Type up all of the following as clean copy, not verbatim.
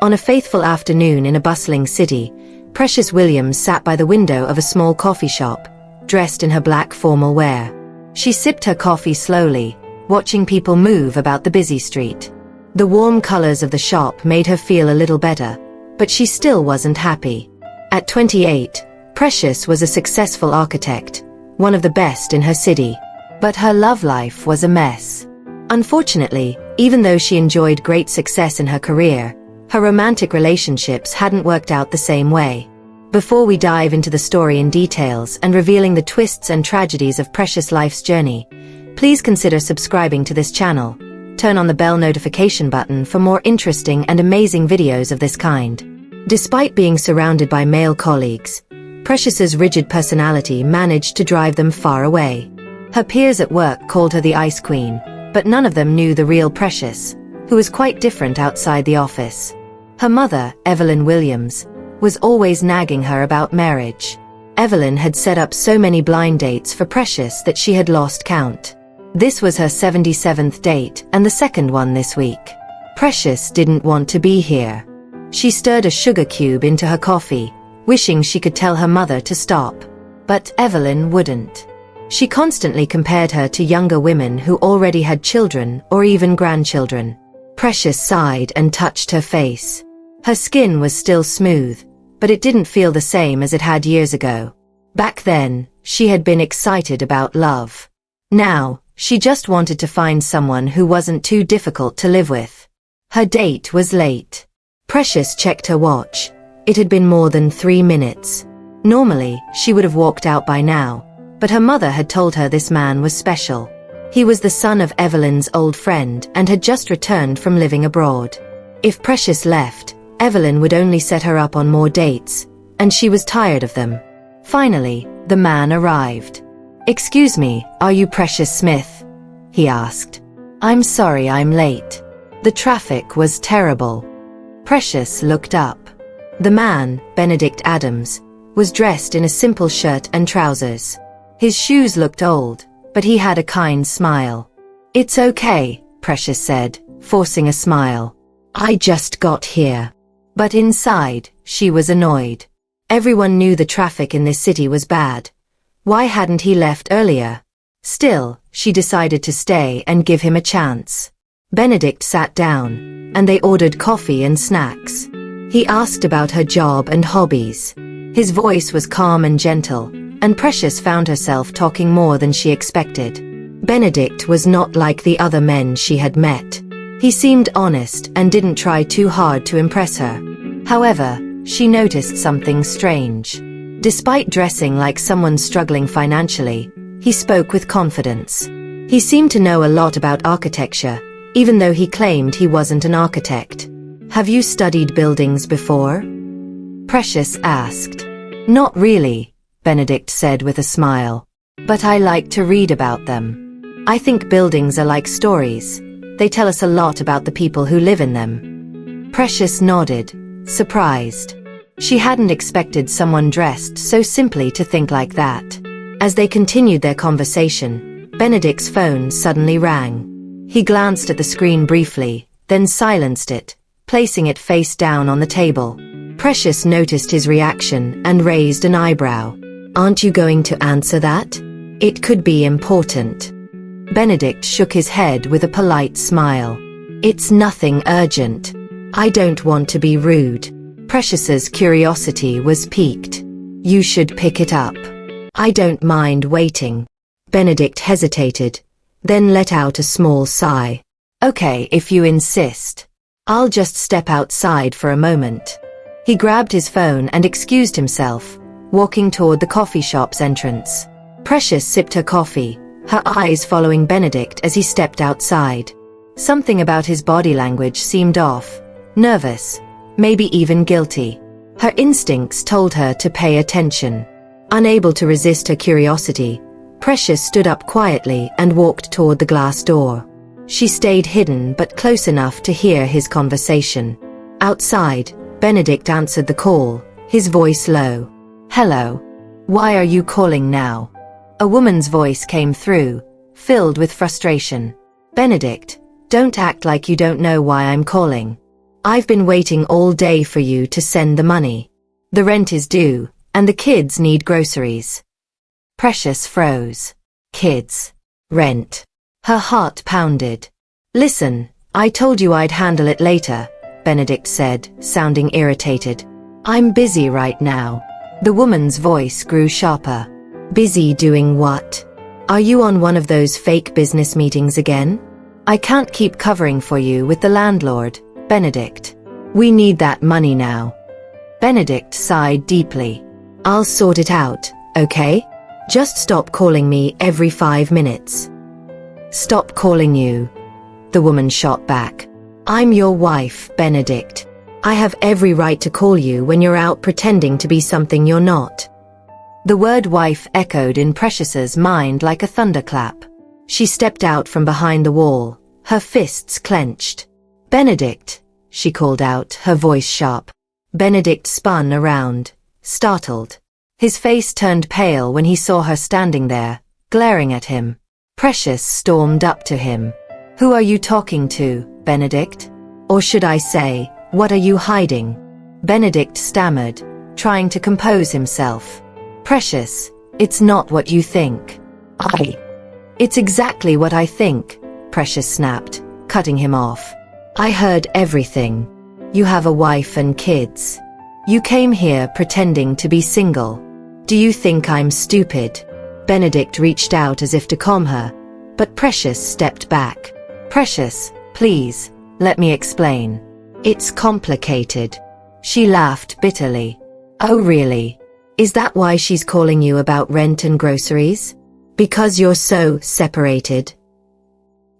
On a faithful afternoon in a bustling city, Precious Williams sat by the window of a small coffee shop, dressed in her black formal wear. She sipped her coffee slowly, watching people move about the busy street. The warm colors of the shop made her feel a little better, but she still wasn't happy. At 28, Precious was a successful architect, one of the best in her city. But her love life was a mess. Unfortunately, even though she enjoyed great success in her career, her romantic relationships hadn't worked out the same way. Before we dive into the story in details and revealing the twists and tragedies of Precious' life's journey, please consider subscribing to this channel. Turn on the bell notification button for more interesting and amazing videos of this kind. Despite being surrounded by male colleagues, Precious's rigid personality managed to drive them far away. Her peers at work called her the Ice Queen, but none of them knew the real Precious, who was quite different outside the office. Her mother, Evelyn Williams, was always nagging her about marriage. Evelyn had set up so many blind dates for Precious that she had lost count. This was her 77th date and the second one this week. Precious didn't want to be here. She stirred a sugar cube into her coffee, wishing she could tell her mother to stop. But Evelyn wouldn't. She constantly compared her to younger women who already had children or even grandchildren. Precious sighed and touched her face. Her skin was still smooth, but it didn't feel the same as it had years ago. Back then, she had been excited about love. Now, she just wanted to find someone who wasn't too difficult to live with. Her date was late. Precious checked her watch. It had been more than 3 minutes. Normally, she would have walked out by now, but her mother had told her this man was special. He was the son of Evelyn's old friend and had just returned from living abroad. If Precious left, Evelyn would only set her up on more dates, and she was tired of them. Finally, the man arrived. "Excuse me, are you Precious Smith?" he asked. "I'm sorry I'm late. The traffic was terrible." Precious looked up. The man, Benedict Adams, was dressed in a simple shirt and trousers. His shoes looked old, but he had a kind smile. "It's okay," Precious said, forcing a smile. "I just got here." But inside, she was annoyed. Everyone knew the traffic in this city was bad. Why hadn't he left earlier? Still, she decided to stay and give him a chance. Benedict sat down, and they ordered coffee and snacks. He asked about her job and hobbies. His voice was calm and gentle, and Precious found herself talking more than she expected. Benedict was not like the other men she had met. He seemed honest and didn't try too hard to impress her. However, she noticed something strange. Despite dressing like someone struggling financially, he spoke with confidence. He seemed to know a lot about architecture, even though he claimed he wasn't an architect. "Have you studied buildings before?" Precious asked. "Not really," Benedict said with a smile. "But I like to read about them. I think buildings are like stories. They tell us a lot about the people who live in them." Precious nodded, surprised. She hadn't expected someone dressed so simply to think like that. As they continued their conversation, Benedict's phone suddenly rang. He glanced at the screen briefly, then silenced it, placing it face down on the table. Precious noticed his reaction and raised an eyebrow. "Aren't you going to answer that? It could be important." Benedict shook his head with a polite smile. "It's nothing urgent. I don't want to be rude." Precious's curiosity was piqued. "You should pick it up. I don't mind waiting." Benedict hesitated, then let out a small sigh. "Okay, if you insist. I'll just step outside for a moment." He grabbed his phone and excused himself, walking toward the coffee shop's entrance. Precious sipped her coffee, her eyes following Benedict as he stepped outside. Something about his body language seemed off, nervous, maybe even guilty. Her instincts told her to pay attention. Unable to resist her curiosity, Precious stood up quietly and walked toward the glass door. She stayed hidden but close enough to hear his conversation. Outside, Benedict answered the call, his voice low. "Hello. Why are you calling now?" A woman's voice came through, filled with frustration. "Benedict, don't act like you don't know why I'm calling." I've been waiting all day for you to send the money. The rent is due, and the kids need groceries. Precious froze. Kids. Rent. Her heart pounded. Listen, I told you I'd handle it later, Benedict said, sounding irritated. I'm busy right now. The woman's voice grew sharper. Busy doing what? Are you on one of those fake business meetings again? I can't keep covering for you with the landlord, Benedict. We need that money now. Benedict sighed deeply. I'll sort it out, okay? Just stop calling me every 5 minutes. Stop calling you, the woman shot back. I'm your wife, Benedict. I have every right to call you when you're out pretending to be something you're not. The word wife echoed in Precious's mind like a thunderclap. She stepped out from behind the wall, her fists clenched. Benedict, she called out, her voice sharp. Benedict spun around, startled. His face turned pale when he saw her standing there, glaring at him. Precious stormed up to him. Who are you talking to, Benedict? Or should I say, what are you hiding? Benedict stammered, trying to compose himself. Precious, it's not what you think. It's exactly what I think, Precious snapped, cutting him off. I heard everything. You have a wife and kids. You came here pretending to be single. Do you think I'm stupid? Benedict reached out as if to calm her, but Precious stepped back. Precious, please, let me explain. It's complicated. She laughed bitterly. Oh really? Is that why she's calling you about rent and groceries? Because you're so separated?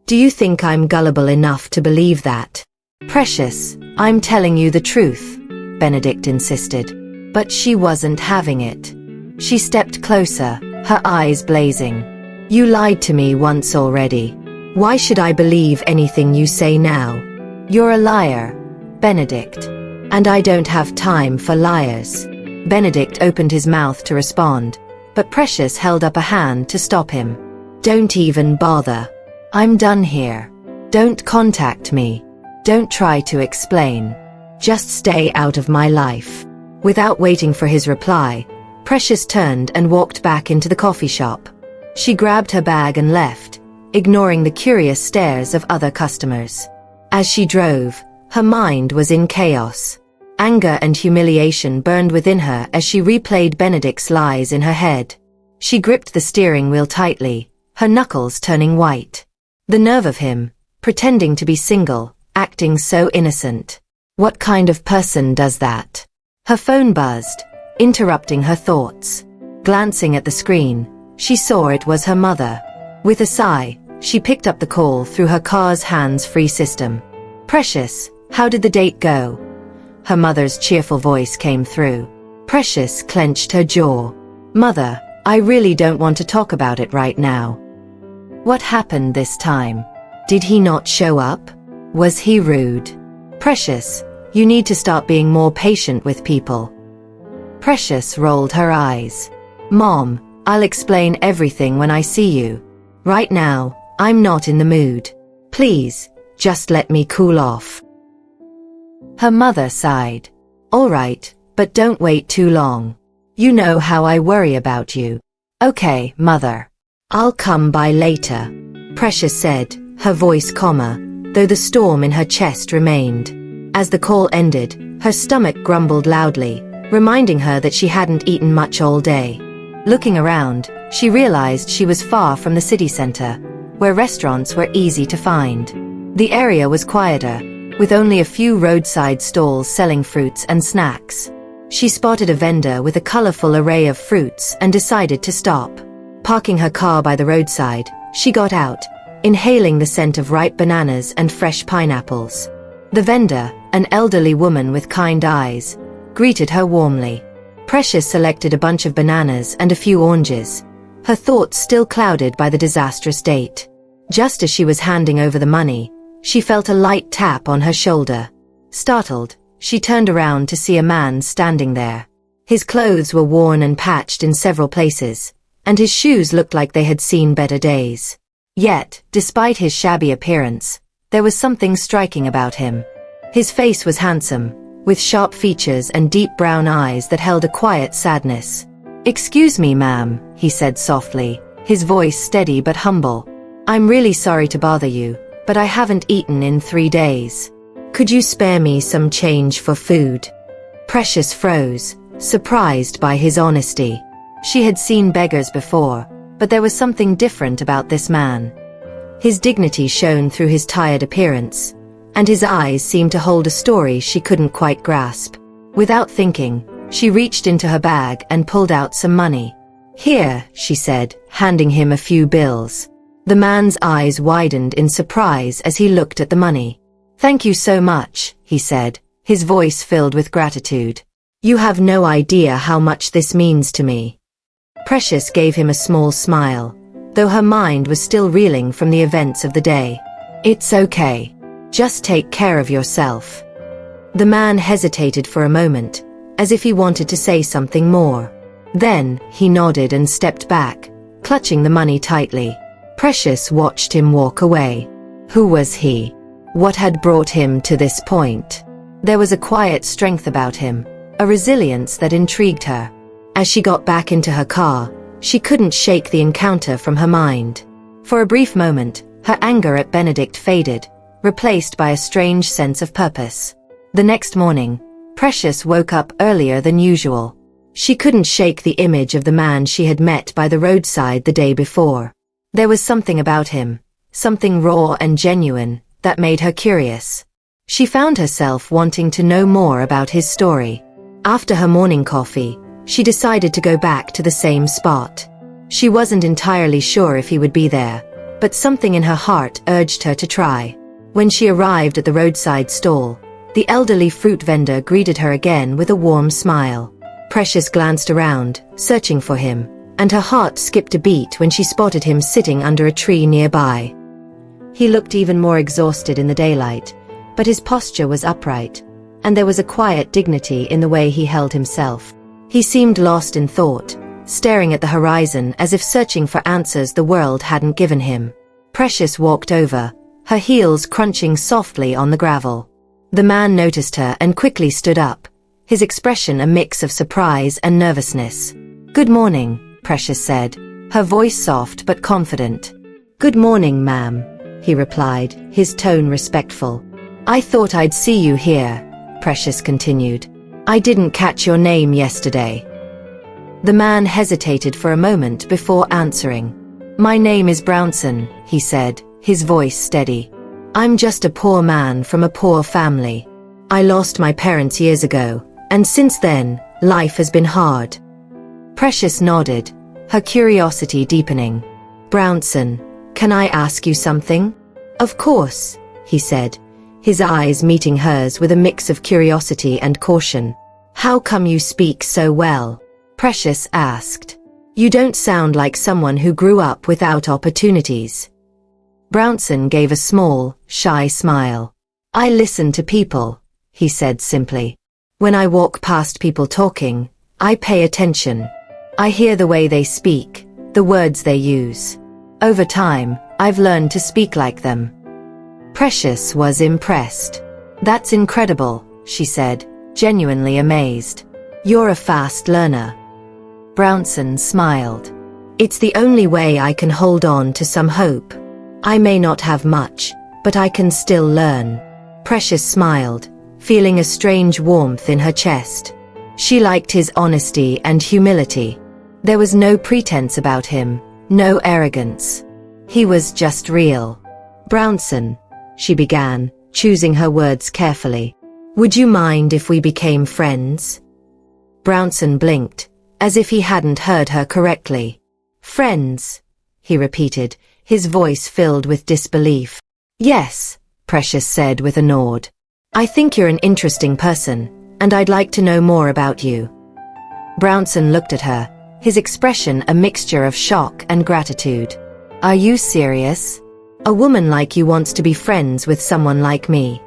Do you think I'm gullible enough to believe that? Precious, I'm telling you the truth, Benedict insisted. But she wasn't having it. She stepped closer, her eyes blazing. You lied to me once already. Why should I believe anything you say now? You're a liar, Benedict. And I don't have time for liars. Benedict opened his mouth to respond, but Precious held up a hand to stop him. Don't even bother. I'm done here. Don't contact me. Don't try to explain. Just stay out of my life. Without waiting for his reply, Precious turned and walked back into the coffee shop. She grabbed her bag and left, ignoring the curious stares of other customers. As she drove, her mind was in chaos. Anger and humiliation burned within her as she replayed Benedict's lies in her head. She gripped the steering wheel tightly, her knuckles turning white. The nerve of him, pretending to be single, acting so innocent. What kind of person does that? Her phone buzzed, interrupting her thoughts. Glancing at the screen, she saw it was her mother. With a sigh, she picked up the call through her car's hands-free system. Precious, how did the date go? Her mother's cheerful voice came through. Precious clenched her jaw. Mother, I really don't want to talk about it right now. What happened this time? Did he not show up? Was he rude? Precious, you need to start being more patient with people. Precious rolled her eyes. Mom, I'll explain everything when I see you. Right now, I'm not in the mood. Please, just let me cool off. Her mother sighed. All right, but don't wait too long. You know how I worry about you. Okay, Mother. I'll come by later, Precious said, her voice calmer, though the storm in her chest remained. As the call ended, her stomach grumbled loudly, reminding her that she hadn't eaten much all day. Looking around, she realized she was far from the city center, where restaurants were easy to find. The area was quieter, with only a few roadside stalls selling fruits and snacks. She spotted a vendor with a colorful array of fruits and decided to stop. Parking her car by the roadside, she got out, inhaling the scent of ripe bananas and fresh pineapples. The vendor, an elderly woman with kind eyes, greeted her warmly. Precious selected a bunch of bananas and a few oranges, her thoughts still clouded by the disastrous date. Just as she was handing over the money, she felt a light tap on her shoulder. Startled, she turned around to see a man standing there. His clothes were worn and patched in several places, and his shoes looked like they had seen better days. Yet, despite his shabby appearance, there was something striking about him. His face was handsome, with sharp features and deep brown eyes that held a quiet sadness. "Excuse me, ma'am," he said softly, his voice steady but humble. "I'm really sorry to bother you, but I haven't eaten in 3 days. Could you spare me some change for food?" Precious froze, surprised by his honesty. She had seen beggars before, but there was something different about this man. His dignity shone through his tired appearance, and his eyes seemed to hold a story she couldn't quite grasp. Without thinking, she reached into her bag and pulled out some money. "Here," she said, handing him a few bills. The man's eyes widened in surprise as he looked at the money. "Thank you so much," he said, his voice filled with gratitude. "You have no idea how much this means to me." Precious gave him a small smile, though her mind was still reeling from the events of the day. "It's okay. Just take care of yourself." The man hesitated for a moment, as if he wanted to say something more. Then, he nodded and stepped back, clutching the money tightly. Precious watched him walk away. Who was he? What had brought him to this point? There was a quiet strength about him, a resilience that intrigued her. As she got back into her car, she couldn't shake the encounter from her mind. For a brief moment, her anger at Benedict faded, replaced by a strange sense of purpose. The next morning, Precious woke up earlier than usual. She couldn't shake the image of the man she had met by the roadside the day before. There was something about him, something raw and genuine, that made her curious. She found herself wanting to know more about his story. After her morning coffee, she decided to go back to the same spot. She wasn't entirely sure if he would be there, but something in her heart urged her to try. When she arrived at the roadside stall, the elderly fruit vendor greeted her again with a warm smile. Precious glanced around, searching for him, and her heart skipped a beat when she spotted him sitting under a tree nearby. He looked even more exhausted in the daylight, but his posture was upright, and there was a quiet dignity in the way he held himself. He seemed lost in thought, staring at the horizon as if searching for answers the world hadn't given him. Precious walked over, her heels crunching softly on the gravel. The man noticed her and quickly stood up, his expression a mix of surprise and nervousness. "Good morning," Precious said, her voice soft but confident. "Good morning, ma'am," he replied, his tone respectful. "I thought I'd see you here," Precious continued. "I didn't catch your name yesterday." The man hesitated for a moment before answering. "My name is Brownson," he said, his voice steady. "I'm just a poor man from a poor family. I lost my parents years ago, and since then, life has been hard." Precious nodded, her curiosity deepening. "Brownson, can I ask you something?" "Of course," he said, his eyes meeting hers with a mix of curiosity and caution. "How come you speak so well?" Precious asked. "You don't sound like someone who grew up without opportunities." Brownson gave a small, shy smile. "I listen to people," he said simply. "When I walk past people talking, I pay attention. I hear the way they speak, the words they use. Over time, I've learned to speak like them." Precious was impressed. "That's incredible," she said, genuinely amazed. "You're a fast learner." Brownson smiled. "It's the only way I can hold on to some hope. I may not have much, but I can still learn." Precious smiled, feeling a strange warmth in her chest. She liked his honesty and humility. There was no pretense about him, no arrogance. He was just real. "Brownson," she began, choosing her words carefully. "Would you mind if we became friends?" Brownson blinked, as if he hadn't heard her correctly. "Friends?" he repeated, his voice filled with disbelief. "Yes," Precious said with a nod. "I think you're an interesting person, and I'd like to know more about you." Brownson looked at her, his expression a mixture of shock and gratitude. "Are you serious? A woman like you wants to be friends with someone like me?"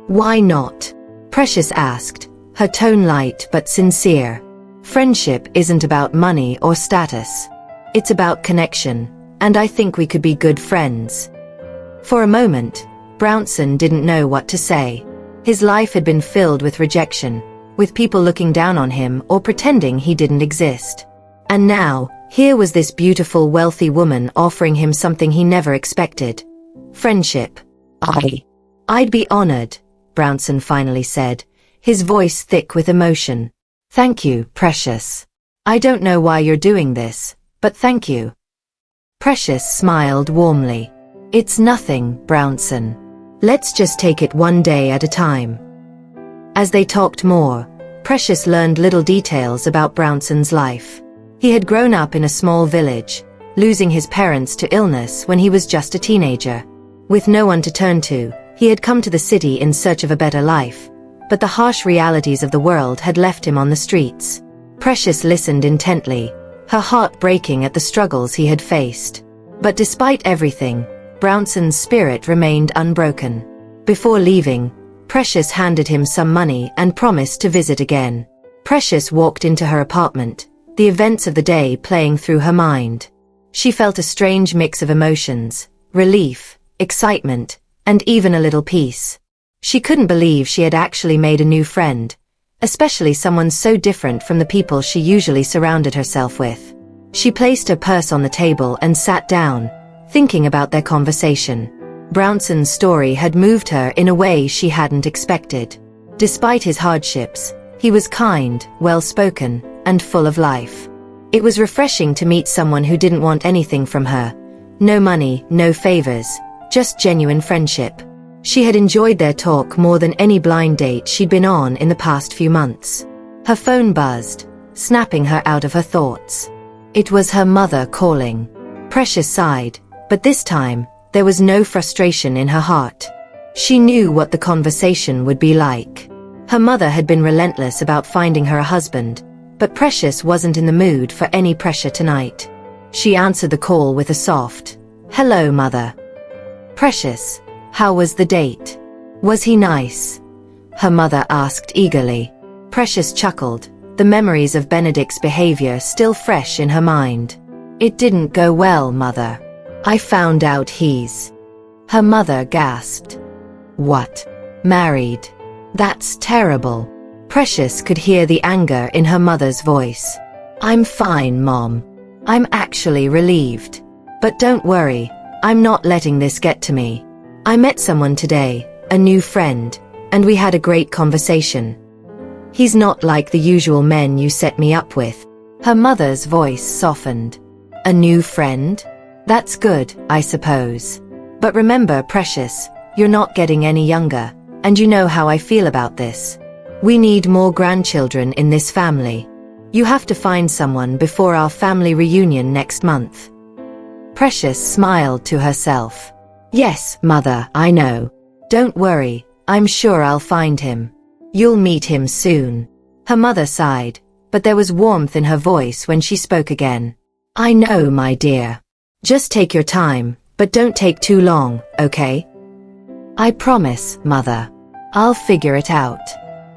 "Why not?" Precious asked, her tone light but sincere. "Friendship isn't about money or status. It's about connection, and I think we could be good friends." For a moment, Brownson didn't know what to say. His life had been filled with rejection, with people looking down on him or pretending he didn't exist. And now, here was this beautiful, wealthy woman offering him something he never expected. Friendship. I'd be honored, Brownson finally said, his voice thick with emotion. Thank you, Precious. I don't know why you're doing this, but thank you. Precious smiled warmly. It's nothing, Brownson. Let's just take it one day at a time. As they talked more, Precious learned little details about Brownson's life. He had grown up in a small village, losing his parents to illness when he was just a teenager. With no one to turn to, he had come to the city in search of a better life, but the harsh realities of the world had left him on the streets. Precious listened intently, her heart breaking at the struggles he had faced. But despite everything, Brownson's spirit remained unbroken. Before leaving, Precious handed him some money and promised to visit again. Precious walked into her apartment, the events of the day playing through her mind. She felt a strange mix of emotions, relief, excitement, and even a little peace. She couldn't believe she had actually made a new friend, especially someone so different from the people she usually surrounded herself with. She placed her purse on the table and sat down, thinking about their conversation. Brownson's story had moved her in a way she hadn't expected. Despite his hardships, he was kind, well-spoken, and full of life. It was refreshing to meet someone who didn't want anything from her. No money, no favors, just genuine friendship. She had enjoyed their talk more than any blind date she'd been on in the past few months. Her phone buzzed, snapping her out of her thoughts. It was her mother calling. Precious sighed, but this time, there was no frustration in her heart. She knew what the conversation would be like. Her mother had been relentless about finding her a husband, but Precious wasn't in the mood for any pressure tonight. She answered the call with a soft, "Hello, Mother." "Precious, how was the date? Was he nice?" her mother asked eagerly. Precious chuckled, the memories of Benedict's behavior still fresh in her mind. "It didn't go well, Mother. I found out he's..." Her mother gasped. "What? Married? That's terrible." Precious could hear the anger in her mother's voice. "I'm fine, Mom. I'm actually relieved. But don't worry, I'm not letting this get to me. I met someone today, a new friend, and we had a great conversation. He's not like the usual men you set me up with." Her mother's voice softened. "A new friend? That's good, I suppose. But remember, Precious, you're not getting any younger, and you know how I feel about this. We need more grandchildren in this family. You have to find someone before our family reunion next month." Precious smiled to herself. "Yes, Mother, I know. Don't worry, I'm sure I'll find him. You'll meet him soon." Her mother sighed, but there was warmth in her voice when she spoke again. "I know, my dear. Just take your time, but don't take too long, okay?" "I promise, Mother. I'll figure it out.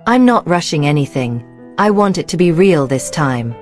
I'm not rushing anything. I want it to be real this time."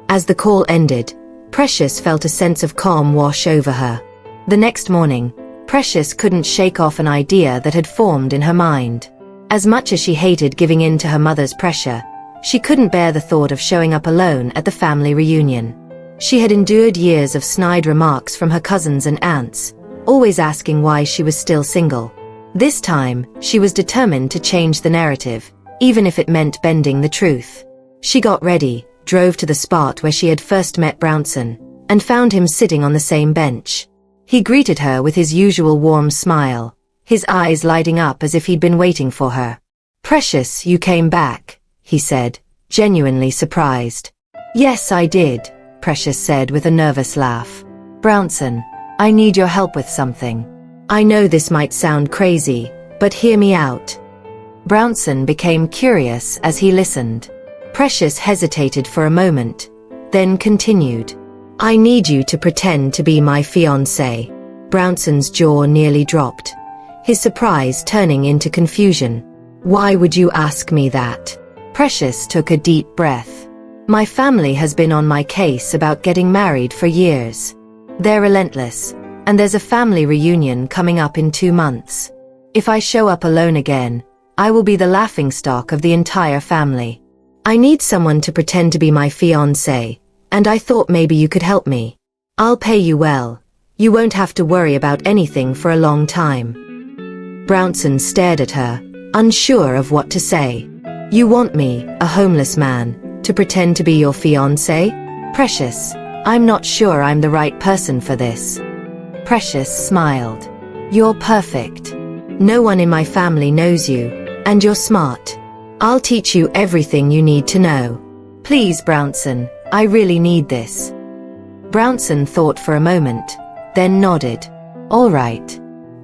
As the call ended, Precious felt a sense of calm wash over her. The next morning, Precious couldn't shake off an idea that had formed in her mind. As much as she hated giving in to her mother's pressure, she couldn't bear the thought of showing up alone at the family reunion. She had endured years of snide remarks from her cousins and aunts, always asking why she was still single. This time, she was determined to change the narrative, even if it meant bending the truth. She got ready, drove to the spot where she had first met Brownson, and found him sitting on the same bench. He greeted her with his usual warm smile, his eyes lighting up as if he'd been waiting for her. "Precious, you came back," he said, genuinely surprised. "Yes, I did," Precious said with a nervous laugh. "Brownson, I need your help with something. I know this might sound crazy, but hear me out." Brownson became curious as he listened. Precious hesitated for a moment, then continued. "I need you to pretend to be my fiancé." Brownson's jaw nearly dropped, his surprise turning into confusion. "Why would you ask me that?" Precious took a deep breath. "My family has been on my case about getting married for years. They're relentless, and there's a family reunion coming up in 2 months. If I show up alone again, I will be the laughingstock of the entire family. I need someone to pretend to be my fiancé, and I thought maybe you could help me. I'll pay you well. You won't have to worry about anything for a long time." Brownson stared at her, unsure of what to say. "You want me, a homeless man, to pretend to be your fiancé? Precious, I'm not sure I'm the right person for this." Precious smiled. "You're perfect. No one in my family knows you, and you're smart. I'll teach you everything you need to know. Please, Brownson, I really need this." Brownson thought for a moment, then nodded. "All right.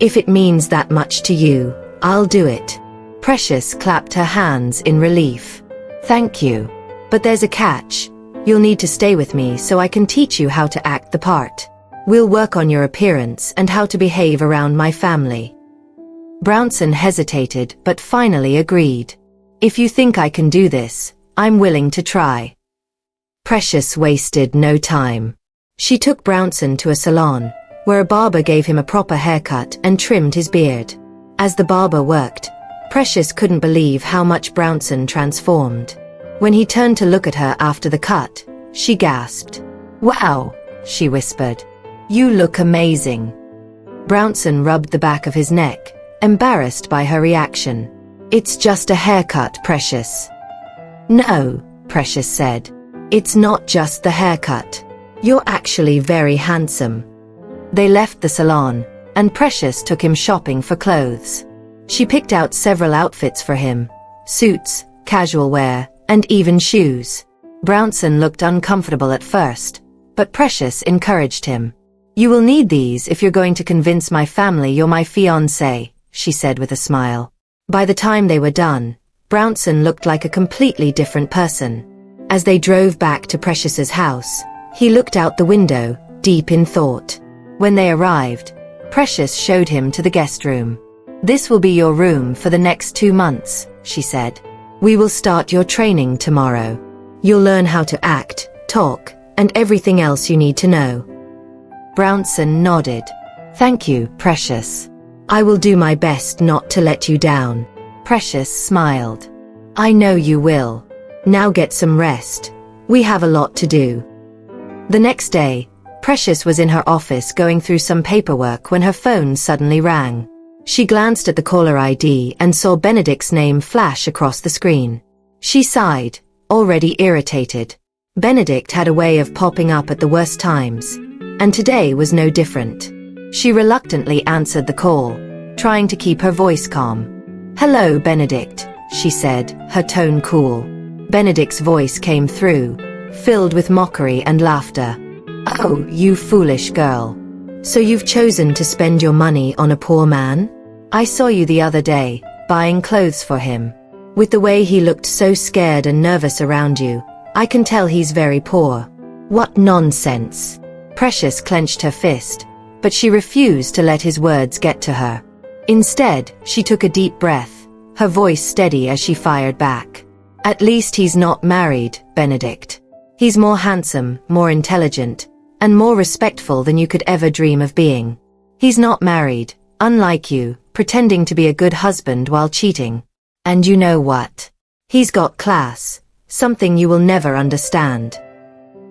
If it means that much to you, I'll do it." Precious clapped her hands in relief. "Thank you. But there's a catch. You'll need to stay with me so I can teach you how to act the part. We'll work on your appearance and how to behave around my family." Brownson hesitated but finally agreed. "If you think I can do this, I'm willing to try." Precious wasted no time. She took Brownson to a salon, where a barber gave him a proper haircut and trimmed his beard. As the barber worked, Precious couldn't believe how much Brownson transformed. When he turned to look at her after the cut, she gasped. "Wow," she whispered. "You look amazing." Brownson rubbed the back of his neck, embarrassed by her reaction. "It's just a haircut, Precious." "No," Precious said. "It's not just the haircut. You're actually very handsome." They left the salon, and Precious took him shopping for clothes. She picked out several outfits for him: suits, casual wear, and even shoes. Brownson looked uncomfortable at first, but Precious encouraged him. "You will need these if you're going to convince my family you're my fiancé," she said with a smile. By the time they were done, Brownson looked like a completely different person. As they drove back to Precious's house, he looked out the window, deep in thought. When they arrived, Precious showed him to the guest room. "This will be your room for the next 2 months," she said. "We will start your training tomorrow. You'll learn how to act, talk, and everything else you need to know." Brownson nodded. "Thank you, Precious. I will do my best not to let you down." Precious smiled. "I know you will. Now get some rest. We have a lot to do." The next day, Precious was in her office going through some paperwork when her phone suddenly rang. She glanced at the caller ID and saw Benedict's name flash across the screen. She sighed, already irritated. Benedict had a way of popping up at the worst times, and today was no different. She reluctantly answered the call, trying to keep her voice calm. "Hello, Benedict," she said, her tone cool. Benedict's voice came through, filled with mockery and laughter. "Oh, you foolish girl. So you've chosen to spend your money on a poor man? I saw you the other day, buying clothes for him. With the way he looked so scared and nervous around you, I can tell he's very poor." "What nonsense." Precious clenched her fist, but she refused to let his words get to her. Instead, she took a deep breath, her voice steady as she fired back. "At least he's not married, Benedict. He's more handsome, more intelligent, and more respectful than you could ever dream of being. He's not married, unlike you, pretending to be a good husband while cheating. And you know what? He's got class, something you will never understand."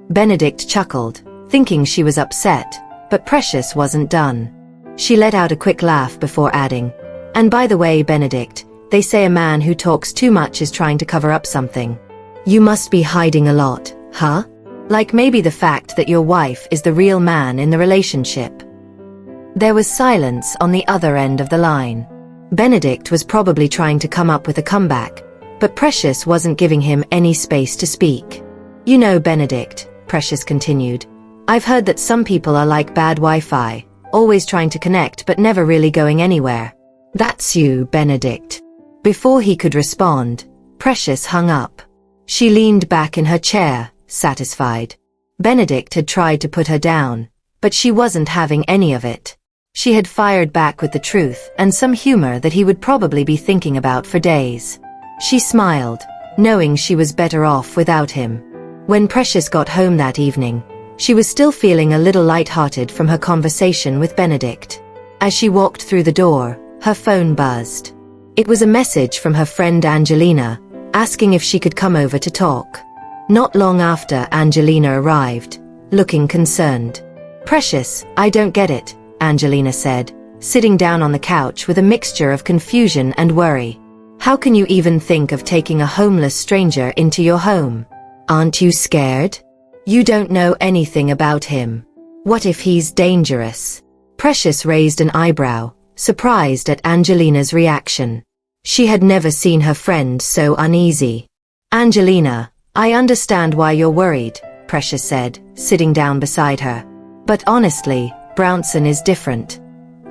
Benedict chuckled, thinking she was upset, but Precious wasn't done. She let out a quick laugh before adding, "And by the way, Benedict, they say a man who talks too much is trying to cover up something. You must be hiding a lot, huh? Like maybe the fact that your wife is the real man in the relationship." There was silence on the other end of the line. Benedict was probably trying to come up with a comeback, but Precious wasn't giving him any space to speak. "You know, Benedict," Precious continued, "I've heard that some people are like bad Wi-Fi, always trying to connect but never really going anywhere. That's you, Benedict." Before he could respond, Precious hung up. She leaned back in her chair, satisfied. Benedict had tried to put her down, but she wasn't having any of it. She had fired back with the truth and some humor that he would probably be thinking about for days. She smiled, knowing she was better off without him. When Precious got home that evening, she was still feeling a little lighthearted from her conversation with Benedict. As she walked through the door, her phone buzzed. It was a message from her friend Angelina, asking if she could come over to talk. Not long after, Angelina arrived, looking concerned. "Precious, I don't get it," Angelina said, sitting down on the couch with a mixture of confusion and worry. "How can you even think of taking a homeless stranger into your home? Aren't you scared? You don't know anything about him. What if he's dangerous?" Precious raised an eyebrow, surprised at Angelina's reaction. She had never seen her friend so uneasy. "Angelina, I understand why you're worried," Precious said, sitting down beside her. "But honestly, Brownson is different.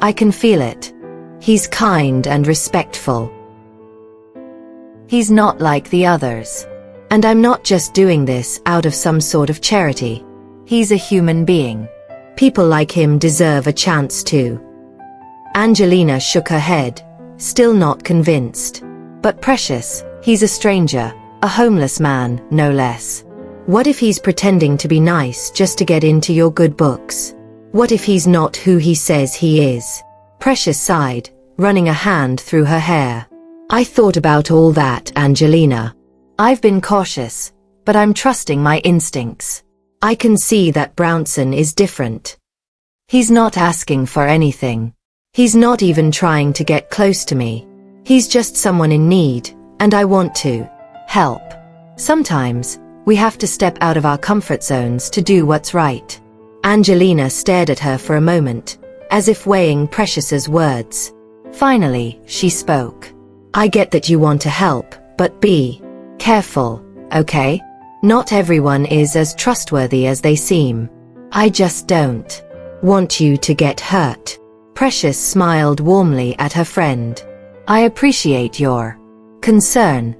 I can feel it. He's kind and respectful. He's not like the others. And I'm not just doing this out of some sort of charity. He's a human being. People like him deserve a chance too." Angelina shook her head, still not convinced. "But Precious, he's a stranger, a homeless man, no less. What if he's pretending to be nice just to get into your good books? What if he's not who he says he is?" Precious sighed, running a hand through her hair. "I thought about all that, Angelina. I've been cautious, but I'm trusting my instincts. I can see that Brownson is different. He's not asking for anything. He's not even trying to get close to me. He's just someone in need, and I want to help. Sometimes, we have to step out of our comfort zones to do what's right." Angelina stared at her for a moment, as if weighing Precious's words. Finally, she spoke. "I get that you want to help, but be careful, okay? Not everyone is as trustworthy as they seem. I just don't want you to get hurt." Precious smiled warmly at her friend. "I appreciate your concern,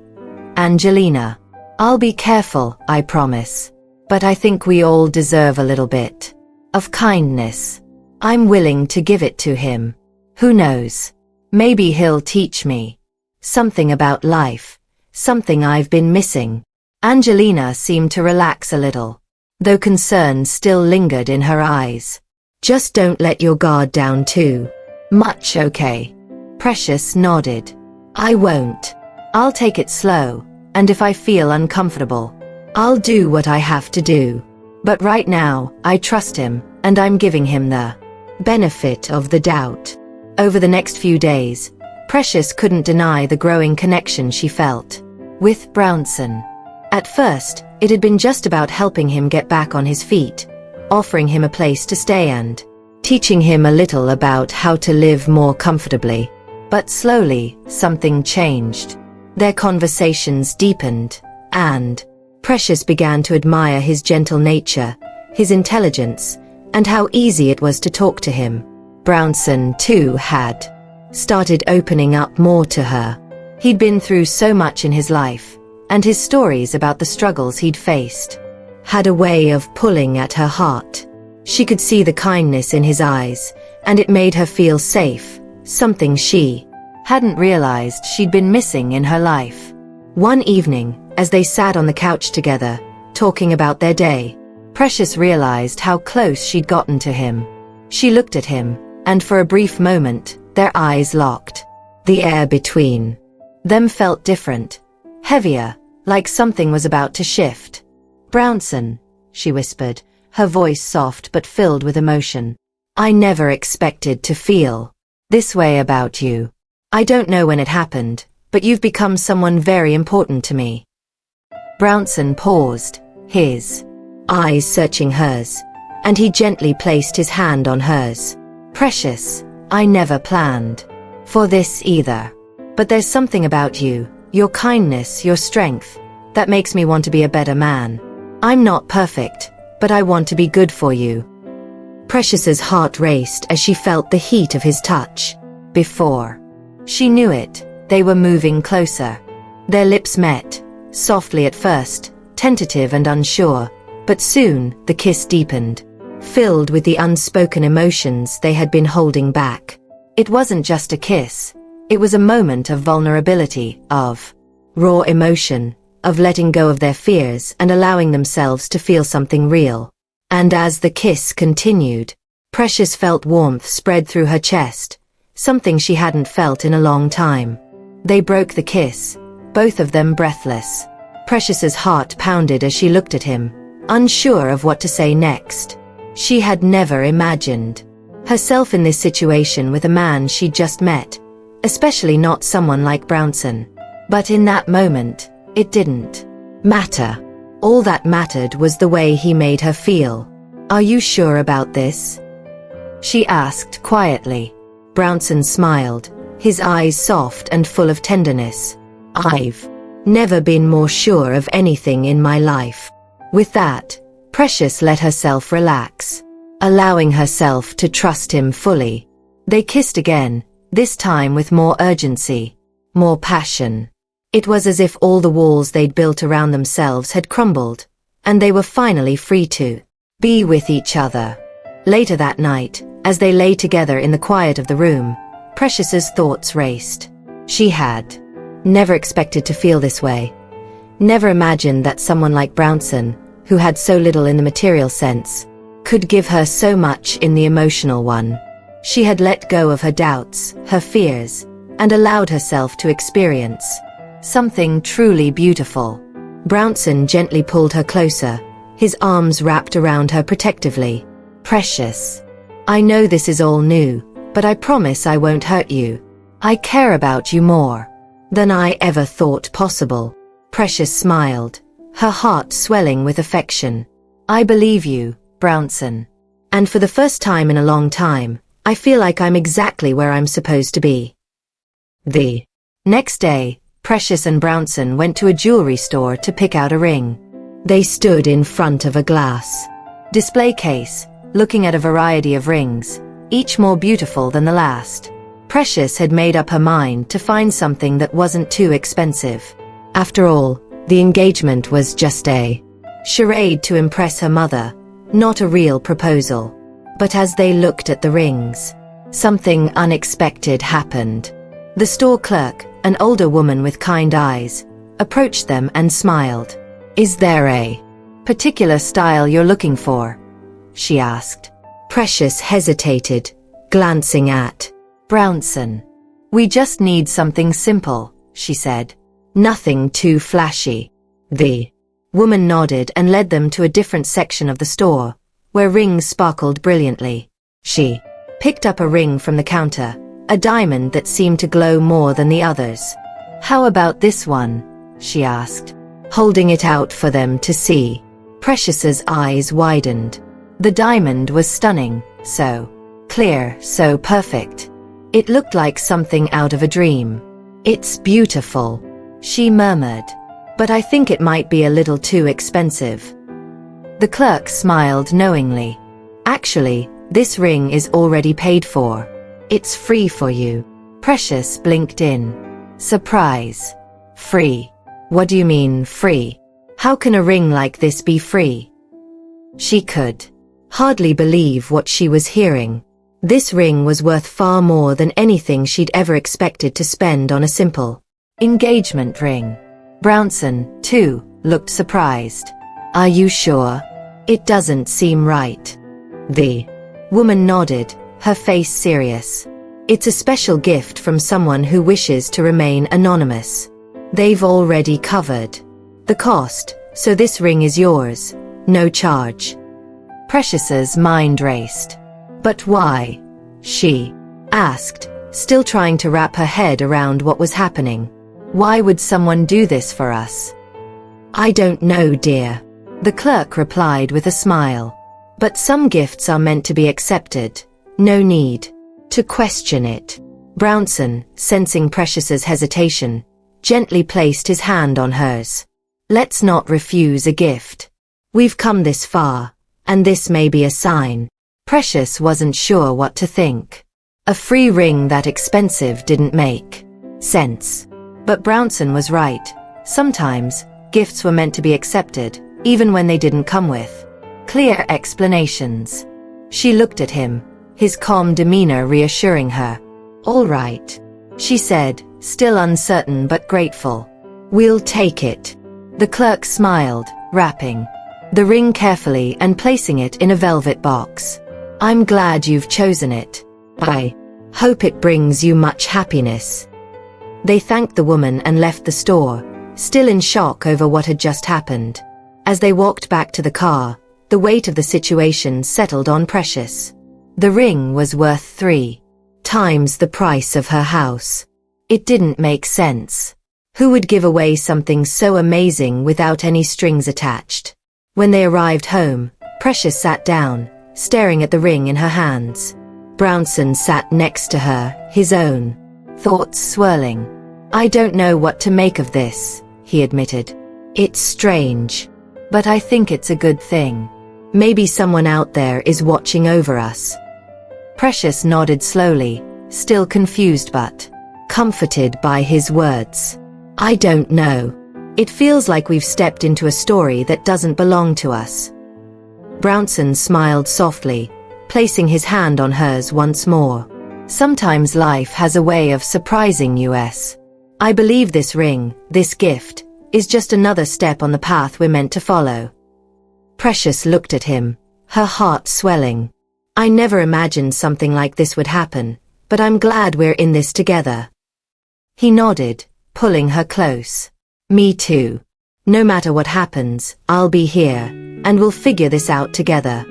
Angelina. I'll be careful, I promise. But I think we all deserve a little bit of kindness. I'm willing to give it to him. Who knows? Maybe he'll teach me something about life, something I've been missing." Angelina seemed to relax a little, though concern still lingered in her eyes. "Just don't let your guard down too much, okay?" Precious nodded. "I won't. I'll take it slow, and if I feel uncomfortable, I'll do what I have to do. But right now, I trust him, and I'm giving him the benefit of the doubt." Over the next few days, Precious couldn't deny the growing connection she felt with Brownson. At first, it had been just about helping him get back on his feet, offering him a place to stay and teaching him a little about how to live more comfortably. But slowly, something changed. Their conversations deepened, and Precious began to admire his gentle nature, his intelligence, and how easy it was to talk to him. Brownson, too, had started opening up more to her. He'd been through so much in his life, and his stories about the struggles he'd faced had a way of pulling at her heart. She could see the kindness in his eyes, and it made her feel safe, something she hadn't realized she'd been missing in her life. One evening, as they sat on the couch together, talking about their day, Precious realized how close she'd gotten to him. She looked at him, and for a brief moment, their eyes locked. The air between them felt different, heavier, like something was about to shift. "Brownson," she whispered, her voice soft but filled with emotion. "I never expected to feel this way about you. I don't know when it happened, but you've become someone very important to me." Brownson paused, his eyes searching hers, and he gently placed his hand on hers. "Precious, I never planned for this either. But there's something about you, your kindness, your strength, that makes me want to be a better man. I'm not perfect, but I want to be good for you." Precious's heart raced as she felt the heat of his touch. Before she knew it, they were moving closer. Their lips met, softly at first, tentative and unsure, but soon the kiss deepened, filled with the unspoken emotions they had been holding back. It wasn't just a kiss. It was a moment of vulnerability, of raw emotion, of letting go of their fears and allowing themselves to feel something real. And as the kiss continued, Precious felt warmth spread through her chest, something she hadn't felt in a long time. They broke the kiss, both of them breathless. Precious's heart pounded as she looked at him, unsure of what to say next. She had never imagined herself in this situation with a man she'd just met, especially not someone like Brownson. But in that moment, it didn't matter. All that mattered was the way he made her feel. "Are you sure about this?" she asked quietly. Brownson smiled, his eyes soft and full of tenderness. "I've never been more sure of anything in my life." With that, Precious let herself relax, allowing herself to trust him fully. They kissed again, this time with more urgency, more passion. It was as if all the walls they'd built around themselves had crumbled, and they were finally free to be with each other. Later that night, as they lay together in the quiet of the room, Precious's thoughts raced. She had never expected to feel this way. Never imagined that someone like Brownson, who had so little in the material sense, could give her so much in the emotional one. She had let go of her doubts, her fears, and allowed herself to experience something truly beautiful. Brownson gently pulled her closer, his arms wrapped around her protectively. "Precious, I know this is all new, but I promise I won't hurt you. I care about you more than I ever thought possible." Precious smiled, her heart swelling with affection. "I believe you, Brownson. And for the first time in a long time, I feel like I'm exactly where I'm supposed to be." The next day, Precious and Brownson went to a jewelry store to pick out a ring. They stood in front of a glass display case, looking at a variety of rings, each more beautiful than the last. Precious had made up her mind to find something that wasn't too expensive. After all, the engagement was just a charade to impress her mother, not a real proposal. But as they looked at the rings, something unexpected happened. The store clerk, an older woman with kind eyes, approached them and smiled. "Is there a particular style you're looking for?" she asked. Precious hesitated, glancing at Brownson. "We just need something simple," she said. "Nothing too flashy." The woman nodded and led them to a different section of the store, where rings sparkled brilliantly. She picked up a ring from the counter, a diamond that seemed to glow more than the others. "How about this one?" she asked, holding it out for them to see. Precious's eyes widened. The diamond was stunning, so clear, so perfect. It looked like something out of a dream. "It's beautiful," she murmured, "but I think it might be a little too expensive." The clerk smiled knowingly. "Actually, this ring is already paid for. It's free for you." Precious blinked in surprise. "Free? What do you mean, free? How can a ring like this be free?" She could hardly believe what she was hearing. This ring was worth far more than anything she'd ever expected to spend on a simple engagement ring. Brownson, too, looked surprised. "Are you sure? It doesn't seem right." The woman nodded, her face serious. "It's a special gift from someone who wishes to remain anonymous. They've already covered the cost, so this ring is yours, no charge." Precious's mind raced. "But why?" she asked, still trying to wrap her head around what was happening. "Why would someone do this for us?" "I don't know, dear," the clerk replied with a smile. "But some gifts are meant to be accepted. No need to question it." Brownson, sensing Precious's hesitation, gently placed his hand on hers. "Let's not refuse a gift. We've come this far, and this may be a sign." Precious wasn't sure what to think. A free ring that expensive didn't make sense. But Brownson was right. Sometimes, gifts were meant to be accepted, even when they didn't come with clear explanations. She looked at him, his calm demeanor reassuring her. "All right," she said, still uncertain but grateful. "We'll take it." The clerk smiled, wrapping the ring carefully and placing it in a velvet box. "I'm glad you've chosen it. I hope it brings you much happiness." They thanked the woman and left the store, still in shock over what had just happened. As they walked back to the car, the weight of the situation settled on Precious. The ring was worth 3 times the price of her house. It didn't make sense. Who would give away something so amazing without any strings attached? When they arrived home, Precious sat down, staring at the ring in her hands. Brownson sat next to her, his own thoughts swirling. "I don't know what to make of this," he admitted. "It's strange. But I think it's a good thing. Maybe someone out there is watching over us." Precious nodded slowly, still confused but comforted by his words. "I don't know. It feels like we've stepped into a story that doesn't belong to us." Brownson smiled softly, placing his hand on hers once more. "Sometimes life has a way of surprising us. I believe this ring, this gift, is just another step on the path we're meant to follow." Precious looked at him, her heart swelling. "I never imagined something like this would happen, but I'm glad we're in this together." He nodded, pulling her close. "Me too. No matter what happens, I'll be here, and we'll figure this out together."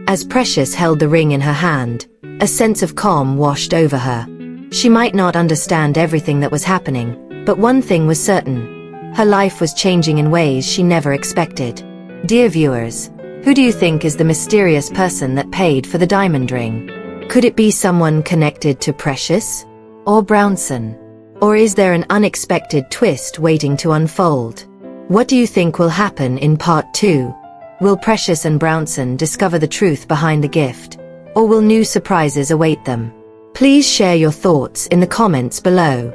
As Precious held the ring in her hand, a sense of calm washed over her. She might not understand everything that was happening, but one thing was certain. Her life was changing in ways she never expected. Dear viewers, who do you think is the mysterious person that paid for the diamond ring? Could it be someone connected to Precious? Or Brownson? Or is there an unexpected twist waiting to unfold? What do you think will happen in part 2? Will Precious and Brownson discover the truth behind the gift? Or will new surprises await them? Please share your thoughts in the comments below.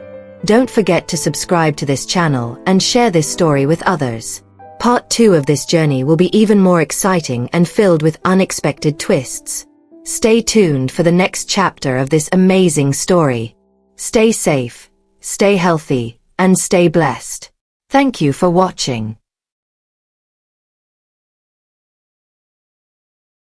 Don't forget to subscribe to this channel and share this story with others. Part 2 of this journey will be even more exciting and filled with unexpected twists. Stay tuned for the next chapter of this amazing story. Stay safe, stay healthy, and stay blessed. Thank you for watching.